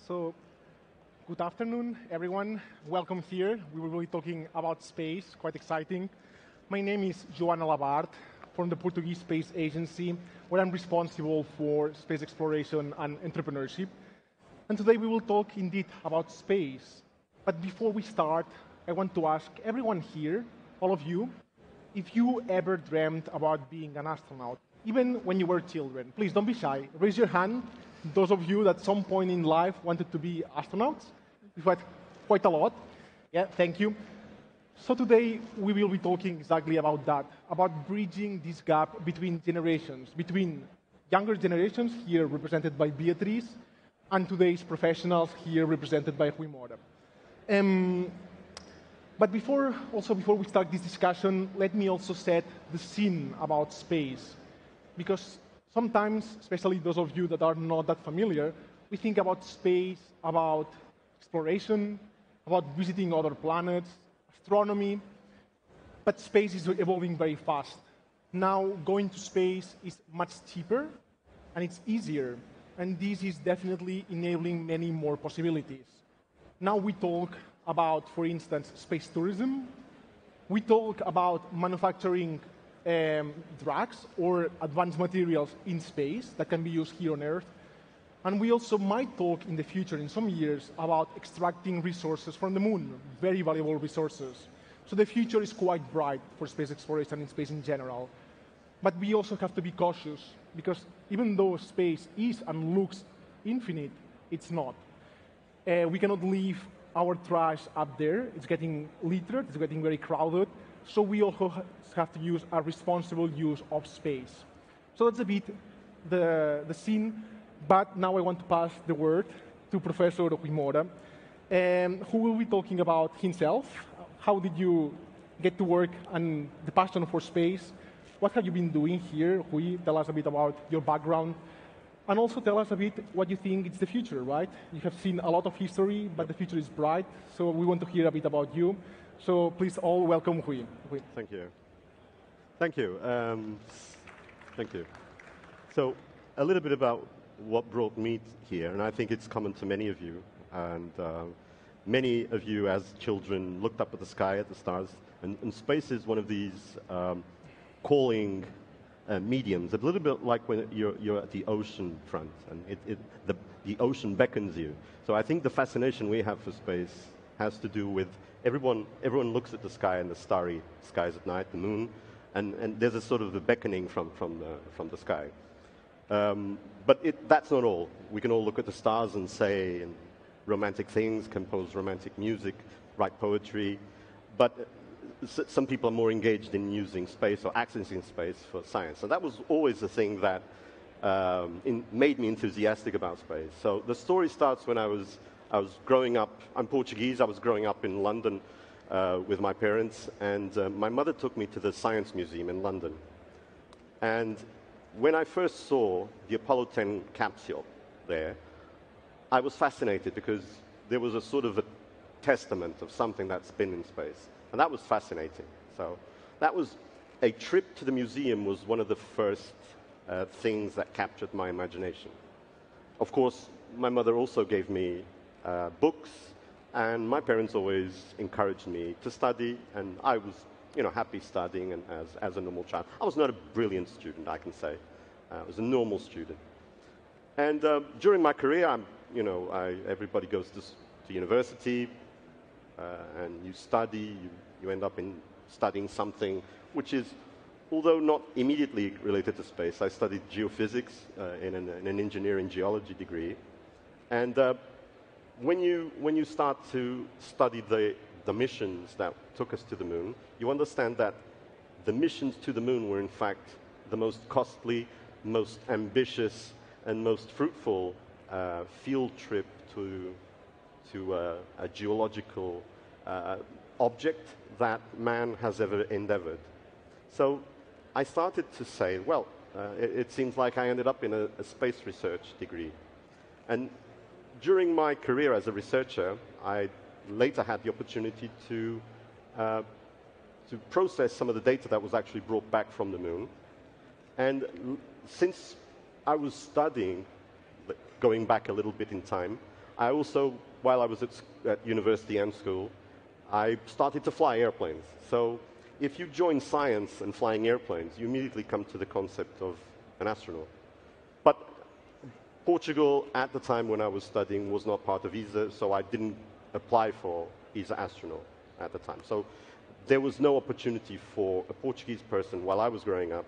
So, good afternoon, everyone. Welcome here. We will be talking about space, quite exciting. My name is Joana Labart from the Portuguese Space Agency, where I'm responsible for space exploration and entrepreneurship. And today we will talk indeed about space. But before we start, I want to ask everyone here, all of you, if you ever dreamed about being an astronaut, even when you were children. Please don't be shy. Raise your hand. Those of you that at some point in life wanted to be astronauts. We've had quite a lot. Yeah, thank you. So today we will be talking exactly about that, about bridging this gap between generations, between younger generations, here represented by Beatriz, and today's professionals, here represented by Rui Moura. But before we start this discussion, let me also set the scene about space. Because sometimes, especially those of you that are not that familiar, we think about space, about exploration, about visiting other planets, astronomy, but space is evolving very fast. Now, going to space is much cheaper, and it's easier, and this is definitely enabling many more possibilities. Now we talk about, for instance, space tourism. We talk about manufacturing drugs or advanced materials in space that can be used here on Earth. And we also might talk in the future, in some years, about extracting resources from the moon, very valuable resources. So the future is quite bright for space exploration and space in general. But we also have to be cautious, because even though space is and looks infinite, it's not. We cannot leave our trash up there. It's getting littered, it's getting very crowded. So we also have to use a responsible use of space. So that's a bit the scene. But now I want to pass the word to Professor Rui Moura, who will be talking about himself. How did you get to work and the passion for space? What have you been doing here? Rui, tell us a bit about your background. And also tell us a bit what you think is the future, right? You have seen a lot of history, but the future is bright. So we want to hear a bit about you. So please all welcome Rui. Thank you. Thank you. Thank you. So a little bit about what brought me here, and I think it's common to many of you. And many of you as children looked up at the sky, at the stars, and space is one of these calling mediums, a little bit like when you're at the ocean front, and the ocean beckons you. So I think the fascination we have for space has to do with everyone looks at the sky and the starry skies at night, the moon, and there's a sort of a beckoning from the sky. But that's not all. We can all look at the stars and say romantic things, compose romantic music, write poetry, but some people are more engaged in using space or accessing space for science. So that was always the thing that made me enthusiastic about space. So the story starts when I was growing up. I'm Portuguese. I was growing up in London with my parents, and my mother took me to the Science Museum in London. And when I first saw the Apollo 10 capsule there, I was fascinated because there was a sort of a testament of something that's been in space. And that was fascinating. So that was a trip to the museum was one of the first things that captured my imagination. Of course, my mother also gave me books, and my parents always encouraged me to study, and I was happy studying and as a normal child. I was not a brilliant student, I can say. I was a normal student. And during my career, everybody goes to university, and you study, you end up studying something which is, although not immediately related to space. I studied geophysics in an engineering geology degree. And when you start to study the missions that took us to the moon, you understand that the missions to the moon were in fact the most costly, most ambitious, and most fruitful field trip to a geological object that man has ever endeavored. So I started to say, well, it seems like I ended up in a space research degree. And during my career as a researcher, I later had the opportunity to process some of the data that was actually brought back from the moon. And since I was studying, going back a little bit in time, I also, while I was at university and school, I started to fly airplanes. So if you join science and flying airplanes, you immediately come to the concept of an astronaut. But Portugal, at the time when I was studying, was not part of ESA, so I didn't apply for ESA astronaut at the time. So there was no opportunity for a Portuguese person while I was growing up,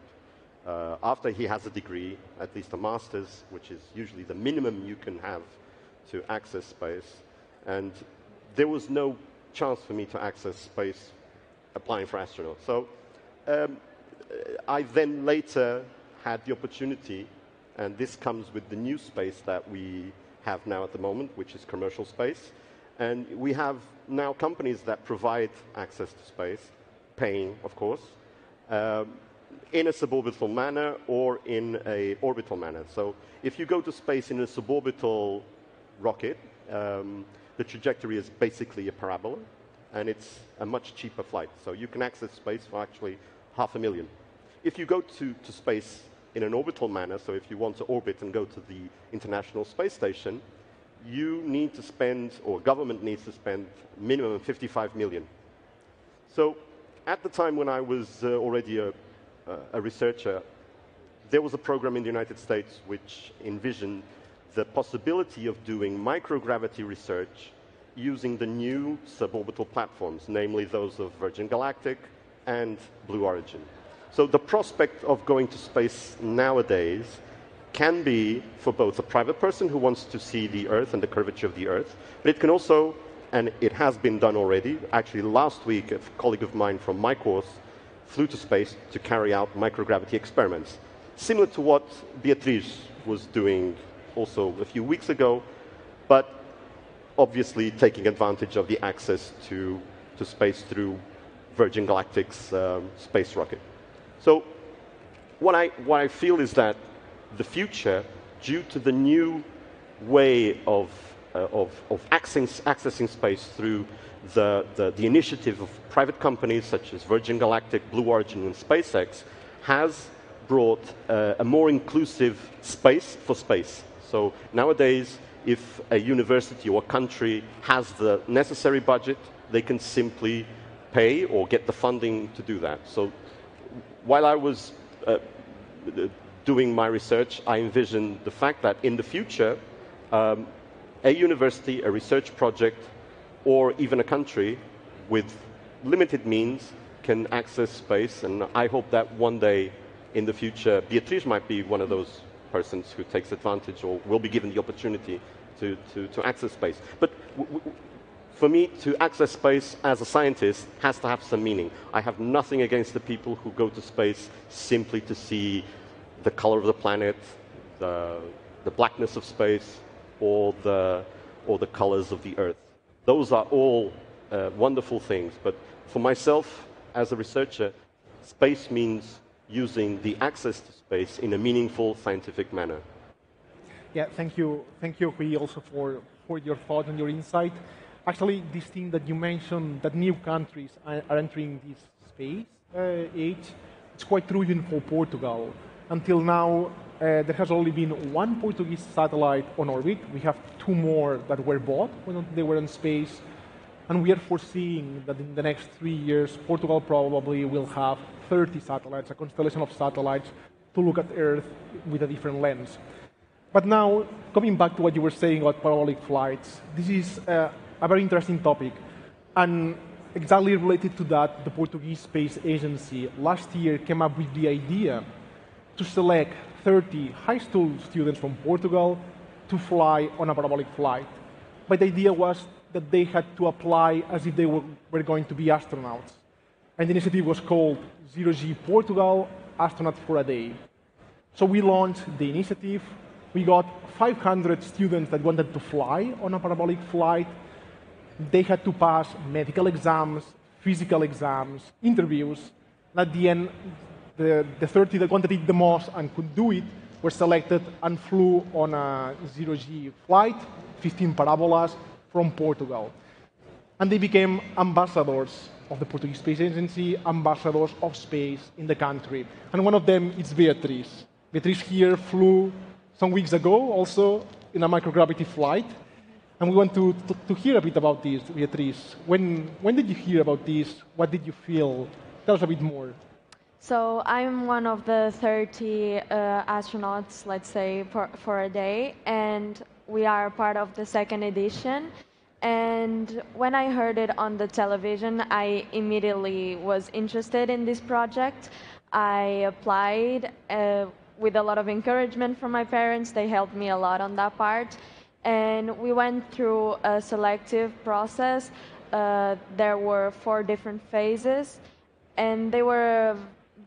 after he has a degree, at least a master's, which is usually the minimum you can have to access space. And there was no chance for me to access space applying for astronaut. So I then later had the opportunity, and this comes with the new space that we have now at the moment, which is commercial space. And we have now companies that provide access to space, paying, of course, in a suborbital manner or in an orbital manner. So if you go to space in a suborbital rocket, the trajectory is basically a parabola, and it's a much cheaper flight. So you can access space for actually $500,000. If you go to space in an orbital manner, so if you want to orbit and go to the International Space Station, you need to spend, or government needs to spend, minimum $55 million. So at the time when I was already a researcher, there was a program in the United States which envisioned the possibility of doing microgravity research using the new suborbital platforms, namely those of Virgin Galactic and Blue Origin. So the prospect of going to space nowadays can be for both a private person who wants to see the Earth and the curvature of the Earth, but it can also, and it has been done already, actually last week a colleague of mine from my course flew to space to carry out microgravity experiments, similar to what Beatriz was doing also a few weeks ago, but obviously taking advantage of the access to space through Virgin Galactic's space rocket. So what I feel is that the future, due to the new way of accessing space through the initiative of private companies such as Virgin Galactic, Blue Origin, and SpaceX, has brought a more inclusive space for space. So nowadays, if a university or country has the necessary budget, they can simply pay or get the funding to do that. So while I was doing my research, I envisioned the fact that in the future, a university, a research project, or even a country with limited means can access space, and I hope that one day in the future, Beatriz might be one of those persons who takes advantage or will be given the opportunity to access space. But for me, to access space as a scientist has to have some meaning. I have nothing against the people who go to space simply to see the color of the planet, the blackness of space, or the colors of the Earth. Those are all wonderful things, but for myself, as a researcher, space means using the access to space in a meaningful scientific manner. Yeah, thank you, Rui, also for your thought and your insight. Actually, this thing that you mentioned, that new countries are entering this space age, it's quite true even for Portugal. Until now, there has only been one Portuguese satellite on orbit. We have two more that were bought when they were in space. And we are foreseeing that in the next 3 years, Portugal probably will have 30 satellites, a constellation of satellites, to look at Earth with a different lens. But now, coming back to what you were saying about parabolic flights, this is a very interesting topic. And exactly related to that, the Portuguese Space Agency last year came up with the idea to select 30 high school students from Portugal to fly on a parabolic flight. But the idea was that they had to apply as if they were going to be astronauts. And the initiative was called Zero-G Portugal, Astronaut for a Day. So we launched the initiative. We got 500 students that wanted to fly on a parabolic flight. They had to pass medical exams, physical exams, interviews. And at the end, the 30 that wanted it the most and could do it were selected and flew on a zero-G flight, 15 parabolas from Portugal. And they became ambassadors of the Portuguese Space Agency, ambassadors of space in the country. And one of them is Beatriz. Beatriz here flew some weeks ago also in a microgravity flight. And we want to hear a bit about this, Beatriz. When did you hear about this? What did you feel? Tell us a bit more. So I'm one of the 30 astronauts, let's say, for a day, and we are part of the second edition. And when I heard it on the television, I immediately was interested in this project. I applied with a lot of encouragement from my parents. They helped me a lot on that part. And we went through a selective process. There were 4 different phases, and they were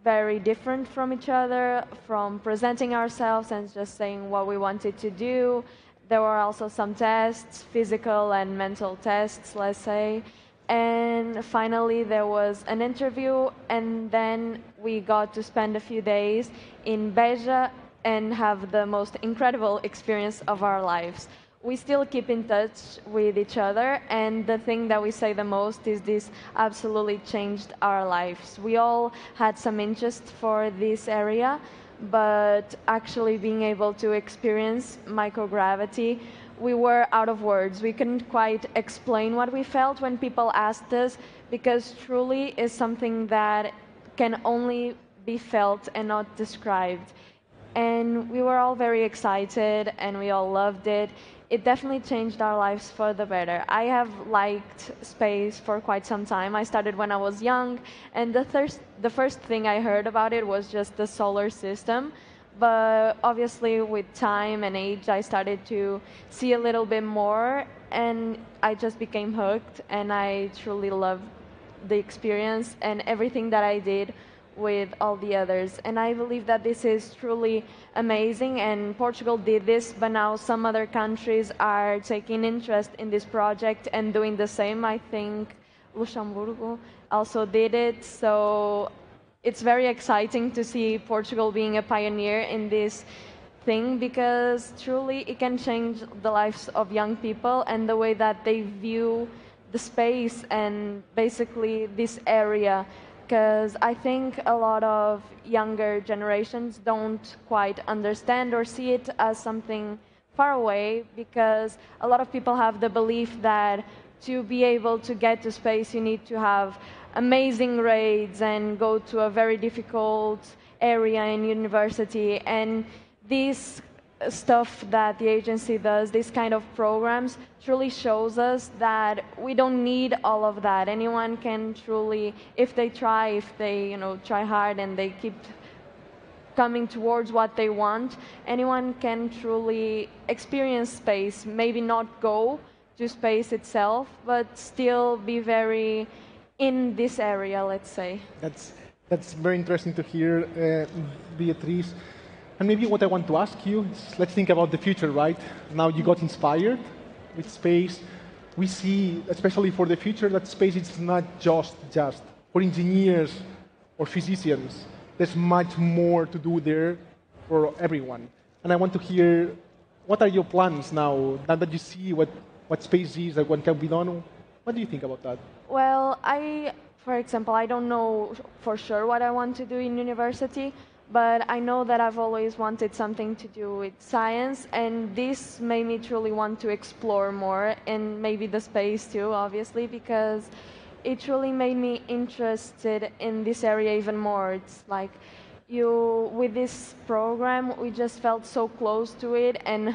very different from each other, from presenting ourselves and just saying what we wanted to do. There were also some tests, physical and mental tests, let's say. And finally, there was an interview, and then we got to spend a few days in Beja and have the most incredible experience of our lives. We still keep in touch with each other, and the thing that we say the most is this absolutely changed our lives. We all had some interest for this area, but actually being able to experience microgravity, we were out of words. We couldn't quite explain what we felt when people asked us, because truly is something that can only be felt and not described. And we were all very excited, and we all loved it. It definitely changed our lives for the better. I have liked space for quite some time. I started when I was young, and the first thing I heard about it was just the solar system. But obviously, with time and age, I started to see a little bit more, and I just became hooked, and I truly loved the experience and everything that I did with all the others. And I believe that this is truly amazing, and Portugal did this, but now some other countries are taking interest in this project and doing the same. I think Luxembourg also did it, so it's very exciting to see Portugal being a pioneer in this thing, because truly it can change the lives of young people and the way that they view the space and basically this area. Because I think a lot of younger generations don't quite understand or see it as something far away, because a lot of people have the belief that to be able to get to space you need to have amazing grades and go to a very difficult area in university. And this stuff that the agency does, this kind of programs, truly shows us that we don't need all of that. Anyone can truly, if they try try hard and they keep coming towards what they want, anyone can truly experience space, maybe not go to space itself, but still be very in this area, let's say. That's very interesting to hear, Beatriz. And maybe what I want to ask you is, let's think about the future, right? Now you got inspired with space. We see, especially for the future, that space is not just for engineers or physicians. There's much more to do there for everyone. And I want to hear, what are your plans now that you see what space is and what can be done? What do you think about that? Well, for example, I don't know for sure what I want to do in university, but I know that I've always wanted something to do with science, and this made me truly want to explore more, and maybe the space too, obviously, because it truly made me interested in this area even more. It's like with this program, we just felt so close to it, and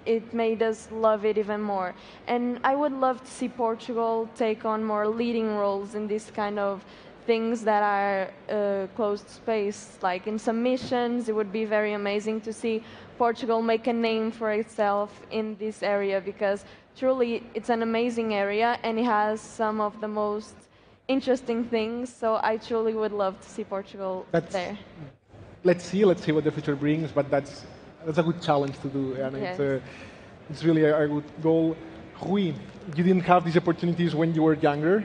it made us love it even more. And I would love to see Portugal take on more leading roles in this kind of things that are closed space, like in some missions. It would be very amazing to see Portugal make a name for itself in this area, because truly it's an amazing area and it has some of the most interesting things. So I truly would love to see Portugal there. Let's see what the future brings, but that's a good challenge to do, and yes. It's really a good goal. Rui, you didn't have these opportunities when you were younger.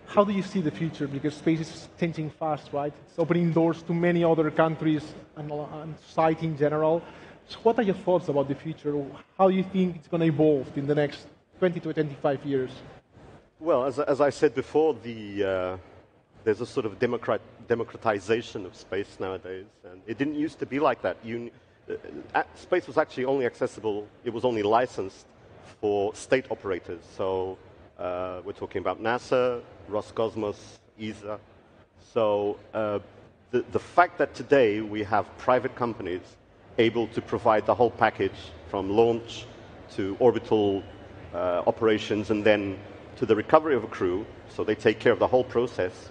How do you see the future? Because space is changing fast, right? It's opening doors to many other countries and society in general. So what are your thoughts about the future? How do you think it's going to evolve in the next 20 to 25 years? Well, as I said before, there's a sort of democratization of space nowadays, and it didn't used to be like that. Space was actually only accessible, it was only licensed for state operators. So we're talking about NASA, Roscosmos, ESA. So the fact that today we have private companies able to provide the whole package from launch to orbital operations and then to the recovery of a crew, so they take care of the whole process,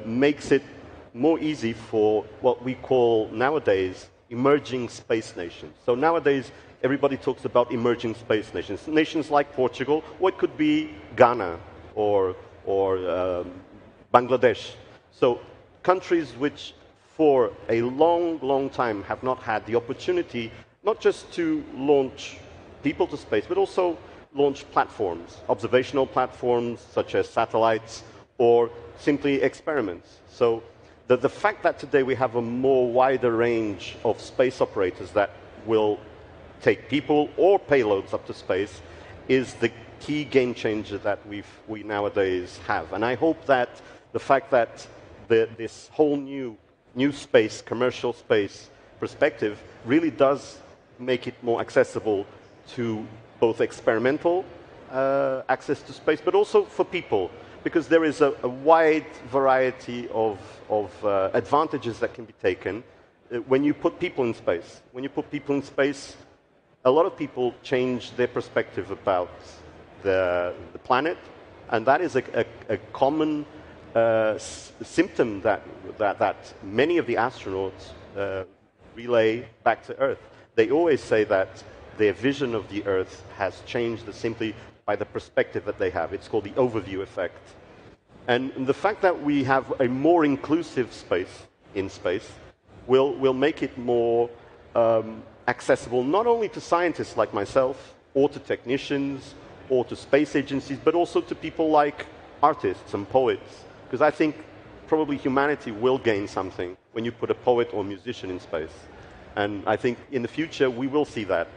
makes it more easy for what we call nowadays emerging space nations. So nowadays, everybody talks about emerging space nations. Nations like Portugal, or it could be Ghana or Bangladesh. So countries which for a long, long time have not had the opportunity not just to launch people to space, but also launch platforms, observational platforms such as satellites or simply experiments. So the fact that today we have a more wider range of space operators that will take people or payloads up to space is the key game changer that we nowadays have. And I hope that the fact that this whole new space, commercial space perspective really does make it more accessible to both experimental access to space, but also for people, because there is a wide variety of advantages that can be taken when you put people in space. When you put people in space, a lot of people change their perspective about the planet, and that is a common symptom that many of the astronauts relay back to Earth. They always say that their vision of the Earth has changed simply by the perspective that they have. It's called the overview effect. And the fact that we have a more inclusive space in space will make it more accessible not only to scientists like myself, or to technicians, or to space agencies, but also to people like artists and poets. Because I think probably humanity will gain something when you put a poet or musician in space. And I think in the future we will see that.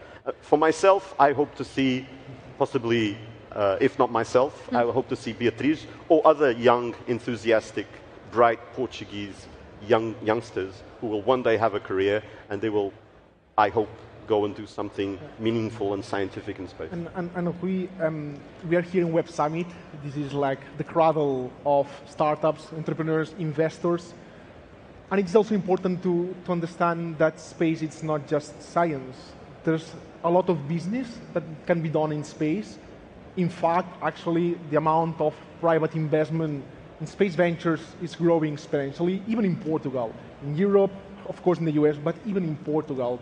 For myself, I hope to see possibly, if not myself, I hope to see Beatriz or other young, enthusiastic, bright Portuguese youngsters who will one day have a career and they will, I hope, go and do something meaningful and scientific in space. And we are here in Web Summit. This is like the cradle of startups, entrepreneurs, investors. And it's also important to understand that space is not just science. There's a lot of business that can be done in space. In fact, actually, the amount of private investment in space ventures is growing exponentially, even in Portugal. In Europe, of course in the US, but even in Portugal.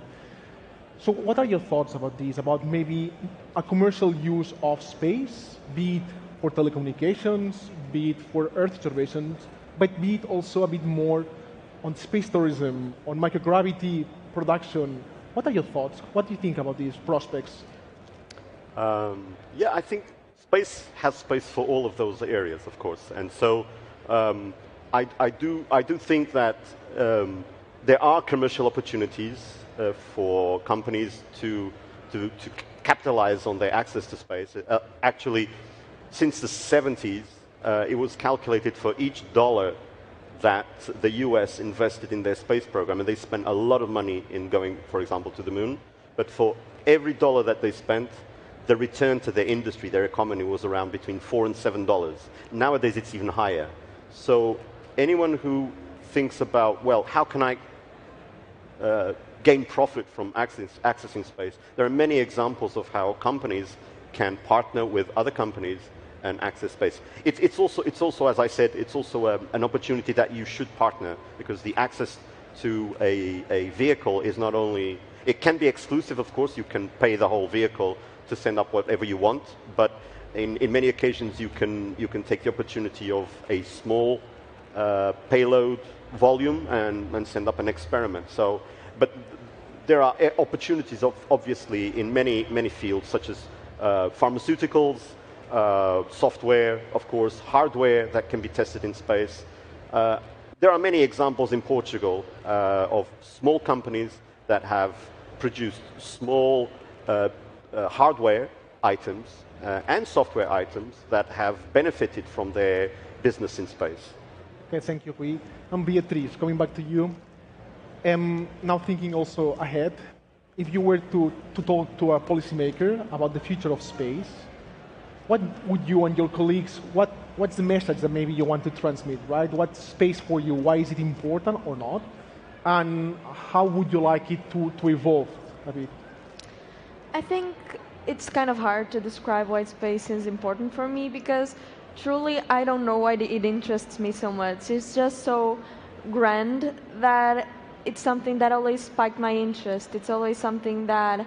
So what are your thoughts about this, about maybe a commercial use of space, be it for telecommunications, be it for Earth observations, but be it also a bit more on space tourism, on microgravity production? What are your thoughts? What do you think about these prospects? Yeah, I think space has space for all of those areas, of course. And so I do think that there are commercial opportunities for companies to capitalize on their access to space. Actually, since the 70s, it was calculated for each dollar that the US invested in their space program, and they spent a lot of money in going, for example, to the moon. But for every dollar that they spent, the return to their industry, their economy, was around between $4 and $7. Nowadays, it's even higher. So anyone who thinks about, well, how can I gain profit from accessing space, there are many examples of how companies can partner with other companies and access space. It's also, as I said, it's also an opportunity that you should partner, because the access to a vehicle is not only, it can be exclusive, of course, you can pay the whole vehicle to send up whatever you want, but in many occasions you can take the opportunity of a small payload volume and send up an experiment. So, but there are opportunities, obviously, in many fields, such as pharmaceuticals, software, of course, hardware that can be tested in space. There are many examples in Portugal of small companies that have produced small hardware items and software items that have benefited from their business in space. Okay, thank you, Rui. And Beatriz, coming back to you. Now thinking also ahead, if you were to talk to a policymaker about the future of space, what would you and your colleagues, what's the message that maybe you want to transmit, right? What's space for you? Why is it important or not? And how would you like it to evolve a bit? I think it's kind of hard to describe why space is important for me because truly I don't know why it interests me so much. It's just so grand that it's something that always spiked my interest. It's always something that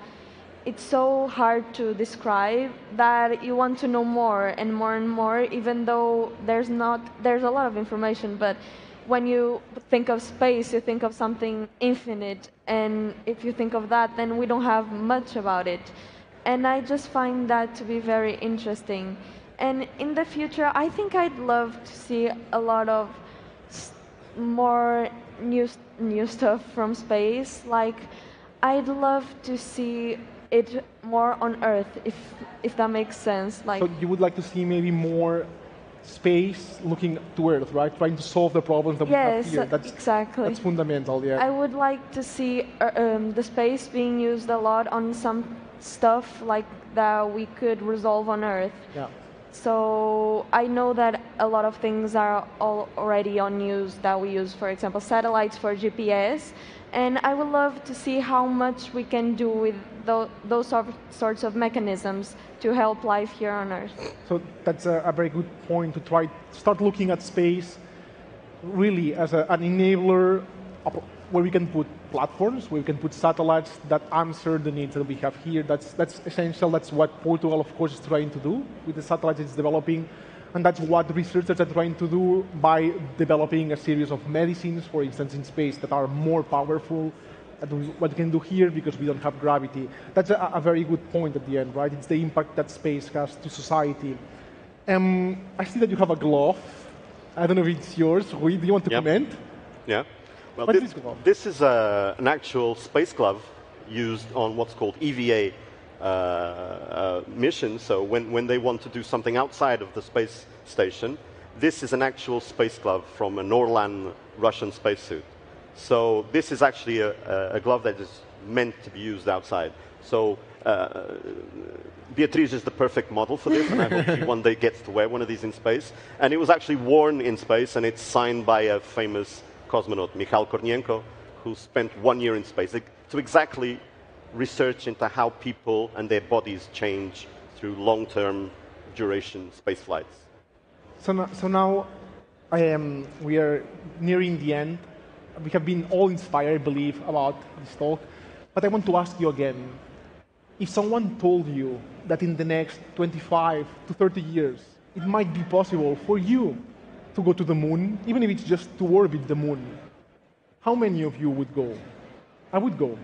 it's so hard to describe that you want to know more and more, even though there's a lot of information, but when you think of space, you think of something infinite, and if you think of that, then we don't have much about it. And I just find that to be very interesting. And in the future, I think I'd love to see a lot of more new stuff from space. Like, I'd love to see it more on Earth, if that makes sense. Like, so you would like to see maybe more space looking to Earth, right? Trying to solve the problems that we have here. That's exactly. That's fundamental, yeah. I would like to see the space being used a lot on some stuff like that we could resolve on Earth. Yeah. So I know that a lot of things are already on use that we use, for example, satellites for GPS. And I would love to see how much we can do with those sorts of mechanisms to help life here on Earth. So that's a very good point to start looking at space really as an enabler where we can put platforms, where we can put satellites that answer the needs that we have here. That's essential. That's what Portugal, of course, is trying to do with the satellites it's developing. And that's what researchers are trying to do by developing a series of medicines, for instance, in space that are more powerful than what we can do here because we don't have gravity. That's a very good point at the end, right? It's the impact that space has to society. I see that you have a glove. I don't know if it's yours. Rui, do you want to comment? Yeah. Well, this is an actual space glove used on what's called EVA mission. So when they want to do something outside of the space station, this is an actual space glove from an Orlan Russian spacesuit. So this is actually a glove that is meant to be used outside. So Beatriz is the perfect model for this, and I hope she one day gets to wear one of these in space. And it was actually worn in space, and it's signed by a famous cosmonaut, Mikhail Kornienko, who spent 1 year in space to exactly research into how people and their bodies change through long-term duration space flights. So now we are nearing the end. We have been all inspired, I believe, about this talk. But I want to ask you again, if someone told you that in the next 25 to 30 years, it might be possible for you to go to the moon, even if it's just to orbit the moon, how many of you would go? I would go.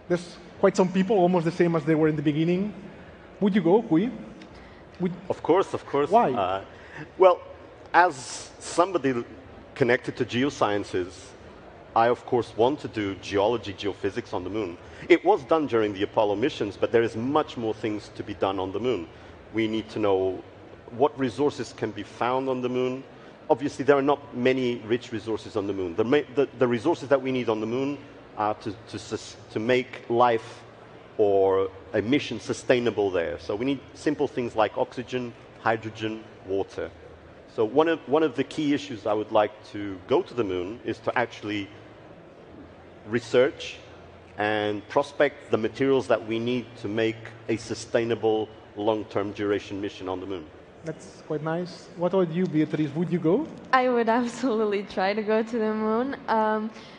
There's quite some people, almost the same as they were in the beginning. Would you go, Rui? Of course, of course. Why? Well, as somebody connected to geosciences, I of course want to do geology, geophysics on the moon. It was done during the Apollo missions, but there is much more things to be done on the moon. We need to know what resources can be found on the moon. Obviously, there are not many rich resources on the moon. The resources that we need on the moon are to make life or a mission sustainable there. So we need simple things like oxygen, hydrogen, water. So one of the key issues I would like to go to the moon is to actually research and prospect the materials that we need to make a sustainable long-term duration mission on the moon. That's quite nice. What about you, Beatriz? Would you go? I would absolutely try to go to the moon.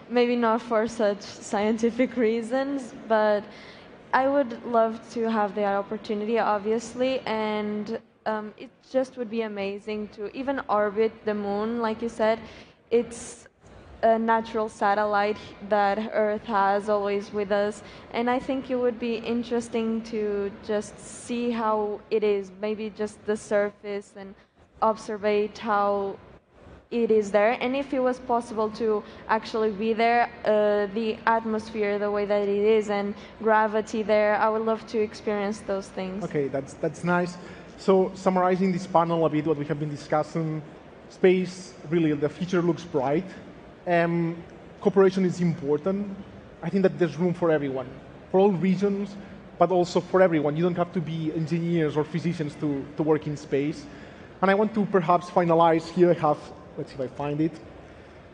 Maybe not for such scientific reasons, but I would love to have the opportunity, obviously, and it just would be amazing to even orbit the moon, like you said. It's a natural satellite that Earth has always with us, and I think it would be interesting to just see how it is, maybe just the surface, and observe how it is there, and if it was possible to actually be there, the atmosphere, the way that it is, and gravity there, I would love to experience those things. Okay, that's nice. So summarizing this panel a bit, what we have been discussing, space, really, the future looks bright. Cooperation is important. I think that there's room for everyone, for all regions, but also for everyone. You don't have to be engineers or physicians to work in space. And I want to perhaps finalize here. I have, let's see if I find it.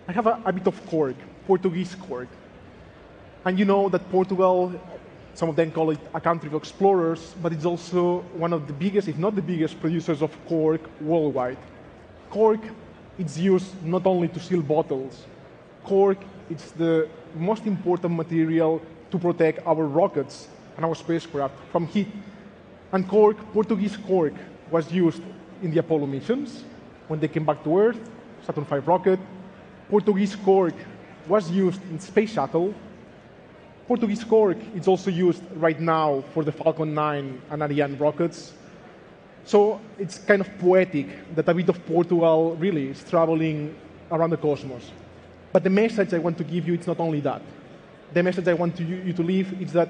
I have a bit of cork, Portuguese cork. And you know that Portugal, some of them call it a country of explorers, but it's also one of the biggest, if not the biggest, producers of cork worldwide. Cork, it's used not only to seal bottles. Cork, it's the most important material to protect our rockets and our spacecraft from heat. And cork, Portuguese cork, was used in the Apollo missions when they came back to Earth, Saturn V rocket. Portuguese cork was used in space shuttle. Portuguese cork is also used right now for the Falcon 9 and Ariane rockets. So it's kind of poetic that a bit of Portugal really is traveling around the cosmos. But the message I want to give you, it's not only that. The message I want you to leave is that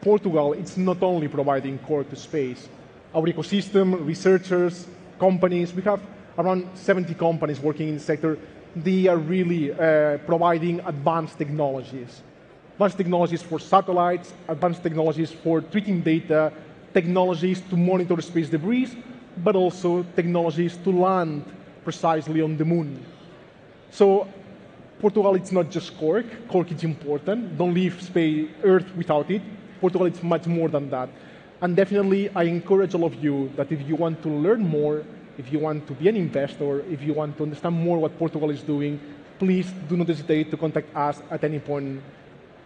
Portugal, it's not only providing cork to space. Our ecosystem, researchers, companies, we have around 70 companies working in the sector. They are really providing advanced technologies. Advanced technologies for satellites, advanced technologies for treating data, technologies to monitor space debris, but also technologies to land precisely on the moon. So Portugal, it's not just cork. Cork is important. Don't leave space, Earth without it. Portugal, it's much more than that. And definitely, I encourage all of you that if you want to learn more, if you want to be an investor, if you want to understand more what Portugal is doing, please do not hesitate to contact us at any point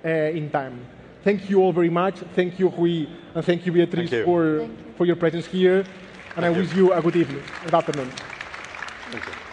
in time. Thank you all very much. Thank you, Rui, and thank you, Beatriz, for your presence here. And I wish you a good evening, good afternoon. Thank you.